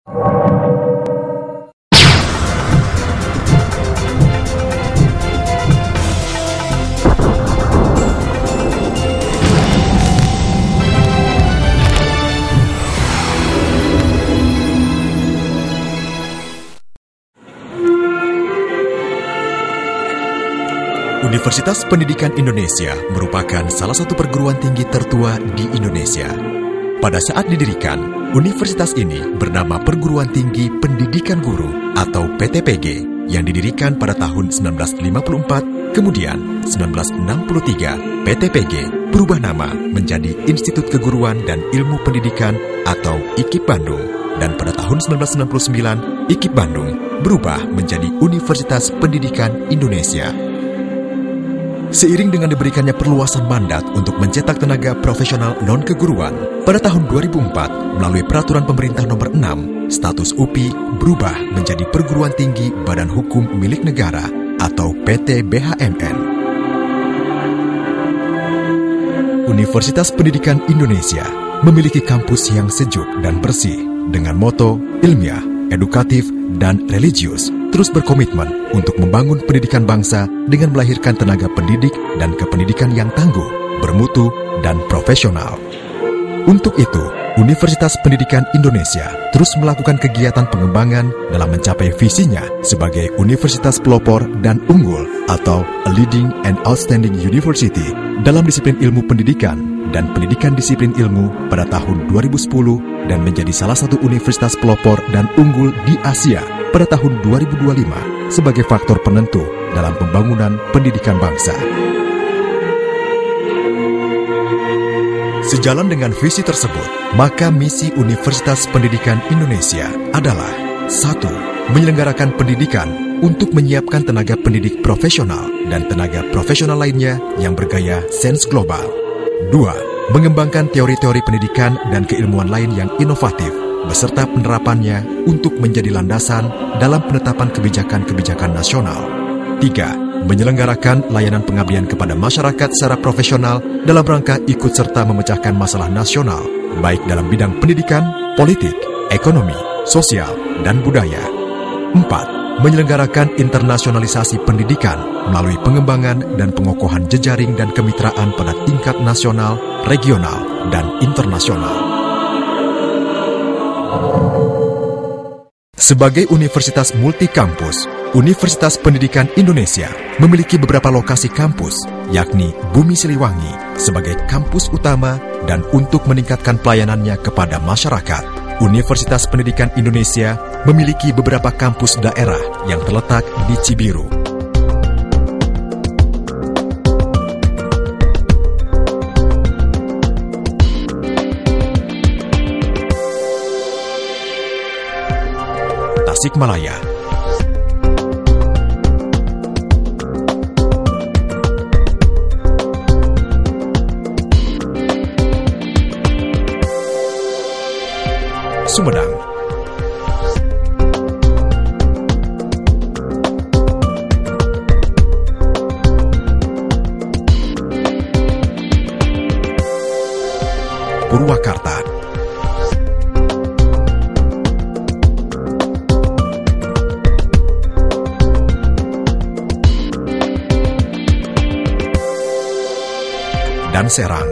Universitas Pendidikan Indonesia merupakan salah satu perguruan tinggi tertua di Indonesia. Pada saat didirikan, universitas ini bernama Perguruan Tinggi Pendidikan Guru atau PTPG yang didirikan pada tahun 1954, kemudian 1963 PTPG berubah nama menjadi Institut Keguruan dan Ilmu Pendidikan atau IKIP Bandung, dan pada tahun 1969 IKIP Bandung berubah menjadi Universitas Pendidikan Indonesia. Seiring dengan diberikannya perluasan mandat untuk mencetak tenaga profesional non-keguruan, pada tahun 2004 melalui Peraturan Pemerintah Nomor 6, status UPI berubah menjadi Perguruan Tinggi Badan Hukum Milik Negara atau PT BHMN. Universitas Pendidikan Indonesia memiliki kampus yang sejuk dan bersih dengan moto ilmiah, edukatif, dan religius, terus berkomitmen untuk membangun pendidikan bangsa dengan melahirkan tenaga pendidik dan kependidikan yang tangguh, bermutu, dan profesional. Untuk itu, Universitas Pendidikan Indonesia terus melakukan kegiatan pengembangan dalam mencapai visinya sebagai universitas pelopor dan unggul atau a leading and outstanding university dalam disiplin ilmu pendidikan dan pendidikan disiplin ilmu pada tahun 2010 dan menjadi salah satu universitas pelopor dan unggul di Asia pada tahun 2025 sebagai faktor penentu dalam pembangunan pendidikan bangsa. Sejalan dengan visi tersebut, maka misi Universitas Pendidikan Indonesia adalah 1. Menyelenggarakan pendidikan untuk menyiapkan tenaga pendidik profesional dan tenaga profesional lainnya yang bergaya sains global. 2. Mengembangkan teori-teori pendidikan dan keilmuan lain yang inovatif beserta penerapannya untuk menjadi landasan dalam penetapan kebijakan-kebijakan nasional. 3. Menyelenggarakan layanan pengabdian kepada masyarakat secara profesional dalam rangka ikut serta memecahkan masalah nasional, baik dalam bidang pendidikan, politik, ekonomi, sosial, dan budaya. 4. Menyelenggarakan internasionalisasi pendidikan melalui pengembangan dan pengokohan jejaring dan kemitraan pada tingkat nasional, regional, dan internasional. Sebagai universitas multikampus, Universitas Pendidikan Indonesia memiliki beberapa lokasi kampus, yakni Bumi Siliwangi sebagai kampus utama dan untuk meningkatkan pelayanannya kepada masyarakat. Universitas Pendidikan Indonesia memiliki beberapa kampus daerah yang terletak di Cibiru. Tasikmalaya, Sumedang, Purwakarta, dan Serang.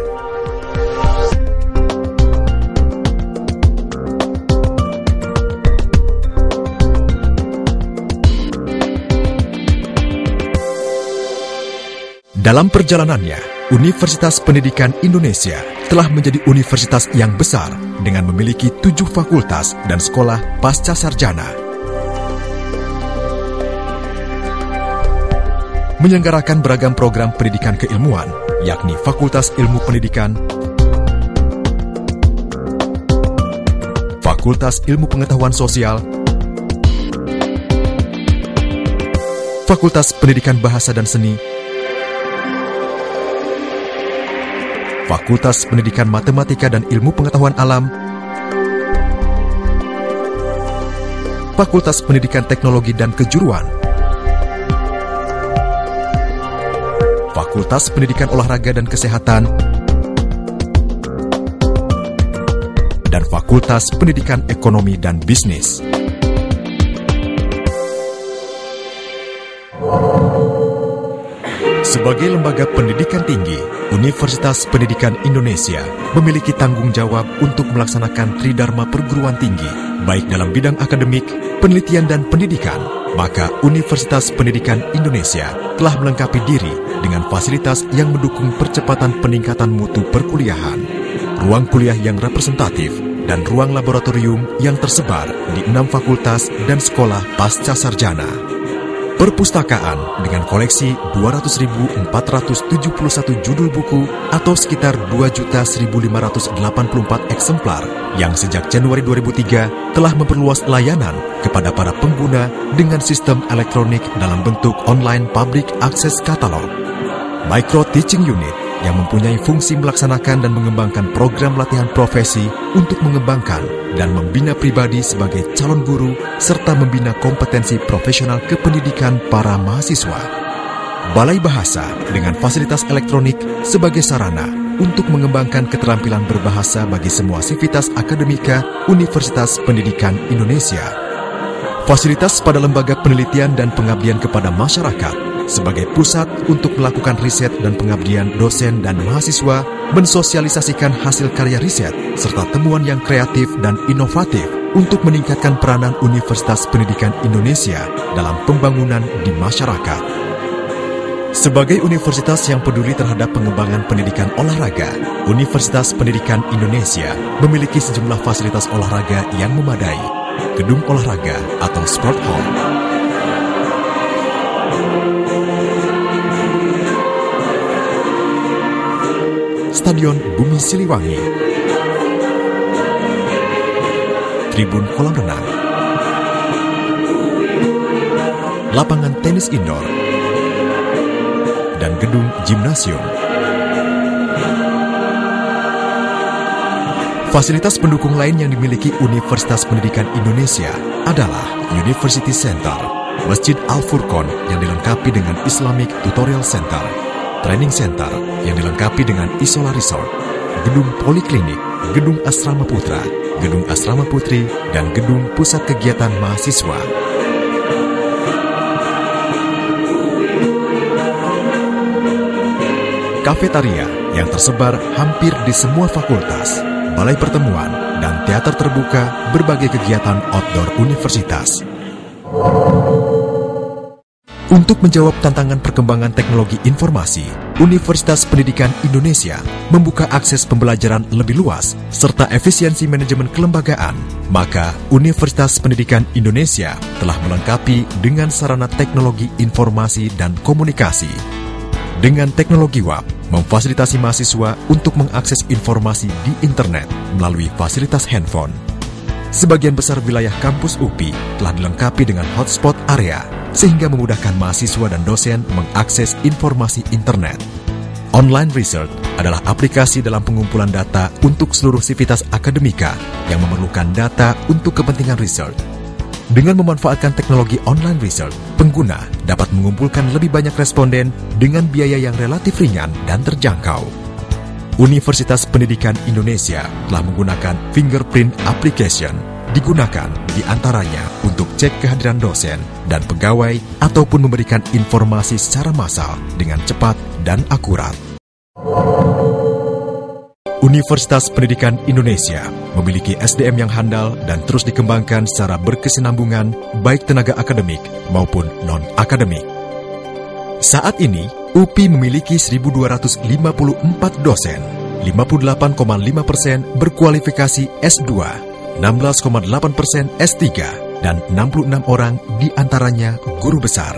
Dalam perjalanannya, Universitas Pendidikan Indonesia telah menjadi universitas yang besar dengan memiliki 7 fakultas dan sekolah pasca sarjana. Menyelenggarakan beragam program pendidikan keilmuan, yakni Fakultas Ilmu Pendidikan, Fakultas Ilmu Pengetahuan Sosial, Fakultas Pendidikan Bahasa dan Seni, Fakultas Pendidikan Matematika dan Ilmu Pengetahuan Alam, Fakultas Pendidikan Teknologi dan Kejuruan, Fakultas Pendidikan Olahraga dan Kesehatan, dan Fakultas Pendidikan Ekonomi dan Bisnis. Sebagai lembaga pendidikan tinggi, Universitas Pendidikan Indonesia memiliki tanggung jawab untuk melaksanakan tridharma perguruan tinggi, baik dalam bidang akademik, penelitian, dan pendidikan. Maka Universitas Pendidikan Indonesia telah melengkapi diri dengan fasilitas yang mendukung percepatan peningkatan mutu perkuliahan, ruang kuliah yang representatif, dan ruang laboratorium yang tersebar di 6 fakultas dan sekolah pasca sarjana. Perpustakaan dengan koleksi 200.471 judul buku atau sekitar 2.1.584 eksemplar yang sejak Januari 2003 telah memperluas layanan kepada para pengguna dengan sistem elektronik dalam bentuk online public access catalog. Micro Teaching Unit yang mempunyai fungsi melaksanakan dan mengembangkan program latihan profesi untuk mengembangkan dan membina pribadi sebagai calon guru serta membina kompetensi profesional kependidikan para mahasiswa. Balai Bahasa dengan fasilitas elektronik sebagai sarana untuk mengembangkan keterampilan berbahasa bagi semua sivitas akademika Universitas Pendidikan Indonesia. Fasilitas pada lembaga penelitian dan pengabdian kepada masyarakat sebagai pusat untuk melakukan riset dan pengabdian dosen dan mahasiswa, mensosialisasikan hasil karya riset, serta temuan yang kreatif dan inovatif untuk meningkatkan peranan Universitas Pendidikan Indonesia dalam pembangunan di masyarakat. Sebagai universitas yang peduli terhadap pengembangan pendidikan olahraga, Universitas Pendidikan Indonesia memiliki sejumlah fasilitas olahraga yang memadai, gedung olahraga atau sport hall, Stadion Bumi Siliwangi, tribun kolam renang, lapangan tenis indoor, dan gedung gimnasium. Fasilitas pendukung lain yang dimiliki Universitas Pendidikan Indonesia adalah University Center, Masjid Al-Furqon yang dilengkapi dengan Islamic Tutorial Center, Training Center yang dilengkapi dengan Isola Resort, gedung Poliklinik, gedung Asrama Putra, gedung Asrama Putri, dan gedung Pusat Kegiatan Mahasiswa. Kafetaria yang tersebar hampir di semua fakultas, balai pertemuan, dan teater terbuka berbagai kegiatan outdoor universitas. Untuk menjawab tantangan perkembangan teknologi informasi, Universitas Pendidikan Indonesia membuka akses pembelajaran lebih luas serta efisiensi manajemen kelembagaan. Maka, Universitas Pendidikan Indonesia telah melengkapi dengan sarana teknologi informasi dan komunikasi. Dengan teknologi WAP, memfasilitasi mahasiswa untuk mengakses informasi di internet melalui fasilitas handphone. Sebagian besar wilayah kampus UPI telah dilengkapi dengan hotspot area, sehingga memudahkan mahasiswa dan dosen mengakses informasi internet. Online Research adalah aplikasi dalam pengumpulan data untuk seluruh sivitas akademika yang memerlukan data untuk kepentingan research. Dengan memanfaatkan teknologi Online Research, pengguna dapat mengumpulkan lebih banyak responden dengan biaya yang relatif ringan dan terjangkau. Universitas Pendidikan Indonesia telah menggunakan fingerprint application, digunakan di antaranya untuk cek kehadiran dosen dan pegawai ataupun memberikan informasi secara massal dengan cepat dan akurat. Universitas Pendidikan Indonesia memiliki SDM yang handal dan terus dikembangkan secara berkesinambungan baik tenaga akademik maupun non-akademik. Saat ini, UPI memiliki 1.254 dosen, 58,5% berkualifikasi S2, 16,8% S3, dan 66 orang diantaranya guru besar.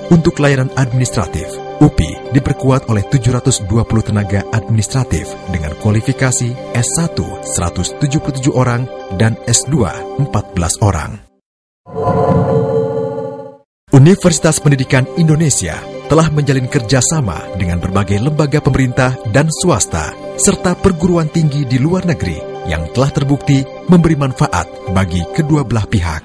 Untuk layanan administratif, UPI diperkuat oleh 720 tenaga administratif dengan kualifikasi S1 177 orang dan S2 14 orang. Universitas Pendidikan Indonesia telah menjalin kerjasama dengan berbagai lembaga pemerintah dan swasta, serta perguruan tinggi di luar negeri yang telah terbukti memberi manfaat bagi kedua belah pihak.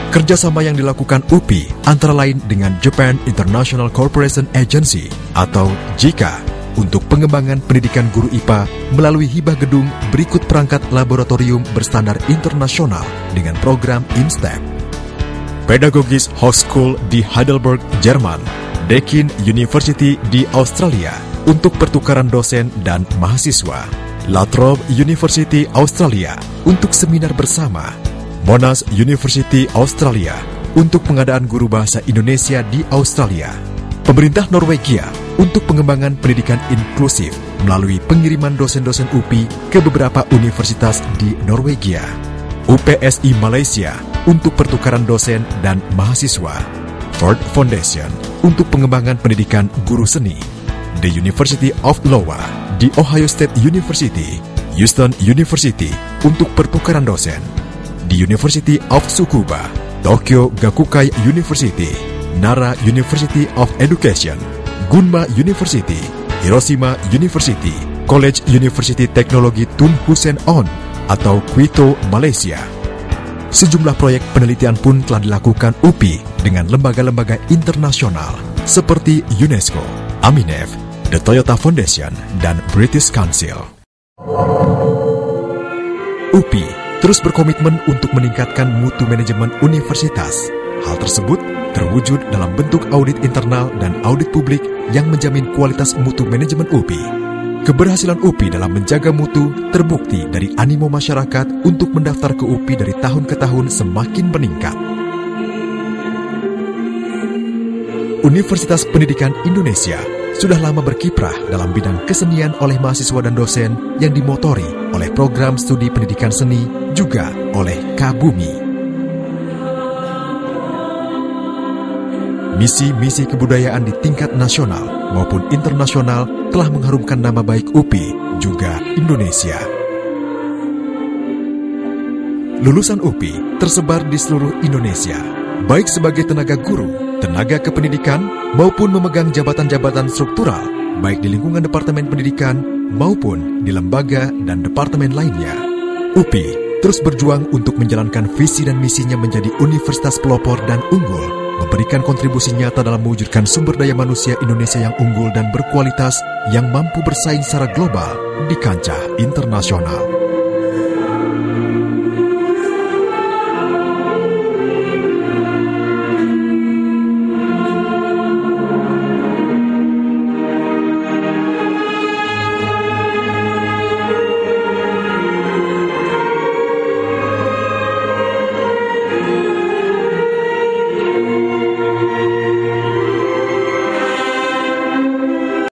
Kerjasama yang dilakukan UPI antara lain dengan Japan International Cooperation Agency atau JICA untuk pengembangan pendidikan guru IPA melalui hibah gedung berikut perangkat laboratorium berstandar internasional dengan program INSTEP. Pedagogisch Hochschule di Heidelberg, Jerman, Deakin University di Australia untuk pertukaran dosen dan mahasiswa, La Trobe University Australia untuk seminar bersama, Monash University Australia untuk pengadaan guru bahasa Indonesia di Australia, pemerintah Norwegia untuk pengembangan pendidikan inklusif melalui pengiriman dosen-dosen UPI ke beberapa universitas di Norwegia, UPSI Malaysia untuk pertukaran dosen dan mahasiswa, Ford Foundation untuk pengembangan pendidikan guru seni, The University of Iowa, The Ohio State University, Houston University untuk pertukaran dosen, The University of Tsukuba, Tokyo Gakukai University, Nara University of Education, Gunma University, Hiroshima University, College University Teknologi Tun Hussein On atau Quito, Malaysia. Sejumlah proyek penelitian pun telah dilakukan UPI dengan lembaga-lembaga internasional seperti UNESCO, Aminef, The Toyota Foundation, dan British Council. UPI terus berkomitmen untuk meningkatkan mutu manajemen universitas. Hal tersebut terwujud dalam bentuk audit internal dan audit publik yang menjamin kualitas mutu manajemen UPI. Keberhasilan UPI dalam menjaga mutu terbukti dari animo masyarakat untuk mendaftar ke UPI dari tahun ke tahun semakin meningkat. Universitas Pendidikan Indonesia sudah lama berkiprah dalam bidang kesenian oleh mahasiswa dan dosen yang dimotori oleh program studi pendidikan seni juga oleh Kabumi. Misi-misi kebudayaan di tingkat nasional maupun internasional telah mengharumkan nama baik UPI juga Indonesia. Lulusan UPI tersebar di seluruh Indonesia, baik sebagai tenaga guru, tenaga kependidikan, maupun memegang jabatan-jabatan struktural, baik di lingkungan Departemen Pendidikan maupun di lembaga dan departemen lainnya. UPI terus berjuang untuk menjalankan visi dan misinya menjadi universitas pelopor dan unggul, memberikan kontribusi nyata dalam mewujudkan sumber daya manusia Indonesia yang unggul dan berkualitas yang mampu bersaing secara global di kancah internasional.